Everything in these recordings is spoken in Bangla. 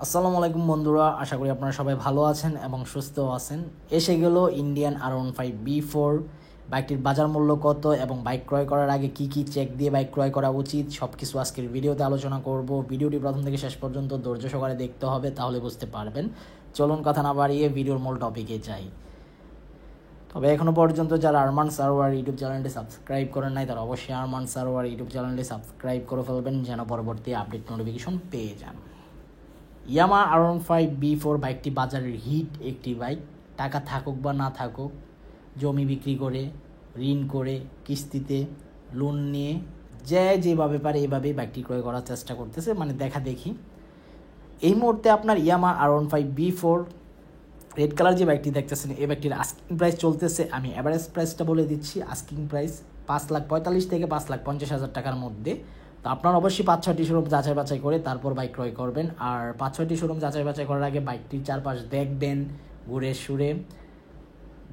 আসসালামু আলাইকুম বন্ধুরা, আশা করি আপনারা সবাই ভালো আছেন এবং সুস্থ আছেন। এসে গেল ইন্ডিয়ান R15B4। বাইকটির বাজার মূল্য কত এবং বাইক ক্রয় করার আগে কি কি চেক দিয়ে বাইক ক্রয় করা উচিত সব কিছু আজকের ভিডিওতে আলোচনা করব। ভিডিওটি প্রথম থেকে শেষ পর্যন্ত ধৈর্য সহকারে দেখতে হবে, তাহলে বুঝতে পারবেন। চলুন কথা না বাড়িয়ে ভিডিওর মূল টপিকে যাই। তবে এখনও পর্যন্ত যারা আরমান সারোয়ার ইউটিউব চ্যানেলটি সাবস্ক্রাইব করেন নাই, তারা অবশ্যই আরমান সারোয়ার ইউটিউব চ্যানেলটি সাবস্ক্রাইব করে ফেলবেন, যেন পরবর্তী আপডেট নোটিফিকেশন পেয়ে যান। ইয়ামা R15B4 বাইকটি বাজারের হিট একটি বাইক। টাকা থাকুক বা না থাকুক, জমি বিক্রি করে, ঋণ করে, কিস্তিতে, লোন নিয়ে, যেভাবে পারে এভাবেই বাইকটি ক্রয় করার চেষ্টা করতেছে, মানে দেখা দেখি। এই মুহূর্তে আপনার ইয়ামা R15B4 রেড কালার যে বাইকটি দেখতেছেন, এই বাইকটির আস্কিং প্রাইস চলতেছে, আমি অ্যাভারেজ প্রাইসটা বলে দিচ্ছি। আস্কিং প্রাইস 5,45,000 থেকে 5,50,000 টাকার মধ্যে। তো আপনার অবশ্যই 5-6টি শোরুম যাচাই বাছাই করে তারপর বাইক ক্রয় করবেন। আর 5-6টি শোরুম যাচাই বাছাই করার আগে বাইকটির চারপাশ দেখবেন ঘুরে সুরে,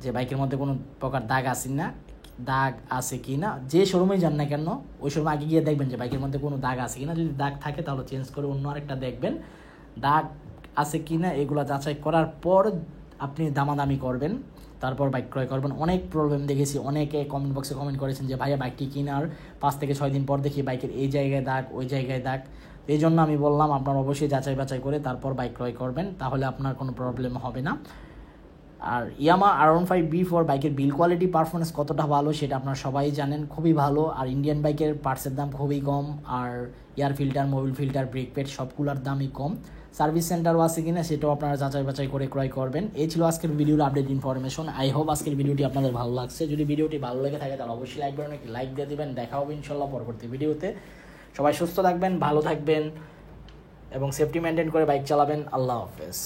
যে বাইকের মধ্যে কোনো প্রকার দাগ আছে কি না। যে শোরুমেই যান না কেন, ওই শোরুমে আগে গিয়ে দেখবেন যে বাইকের মধ্যে কোনো দাগ আছে কি না। যদি দাগ থাকে তাহলে চেঞ্জ করে অন্য আরেকটা দেখবেন। দাগ আছে কি না এগুলো যাচাই করার পর আপনি দামাদামি করবেন, তারপর বাইক ক্রয় করবেন। অনেক প্রবলেম দেখেছি, অনেকে কমেন্ট বক্সে কমেন্ট করেছেন যে ভাইয়া বাইকটি কেনার 5 থেকে 6 দিন পর দেখি বাইকের এই জায়গায় দাগ, ওই জায়গায় দাগ। এই জন্য আমি বললাম আপনার অবশ্যই যাচাই বাছাই করে তারপর বাইক ক্রয় করবেন, তাহলে আপনার কোনো প্রবলেম হবে না। আর ইয়ামা R15B4 বাইকের বিল কোয়ালিটি পারফরমেন্স কতটা ভালো সেটা আপনারা সবাই জানেন, খুবই ভালো। আর ইন্ডিয়ান বাইকের পার্টসের দাম খুবই কম, আর air filter, mobil filter, brake pad সবগুলোর দামই কম। সার্ভিস সেন্টারও আছে কিনা সেটাও আপনারা যাচাই বাছাই করে ক্রয় করবেন। এই ছিল আজকের ভিডিওর আপডেট ইনফরমেশন। আই হোপ আজকের ভিডিওটি আপনাদের ভালো লাগছে। যদি ভিডিওটি ভালো লেগে থাকে তাহলে অবশ্যই লাইক বাটনে লাইক দিয়ে দিবেন। দেখা হবে ইনশাল্লাহ পরবর্তী ভিডিওতে। সবাই সুস্থ থাকবেন, ভালো থাকবেন এবং সেফটি মেনটেন করে বাইক চালাবেন। আল্লাহ হাফেজ।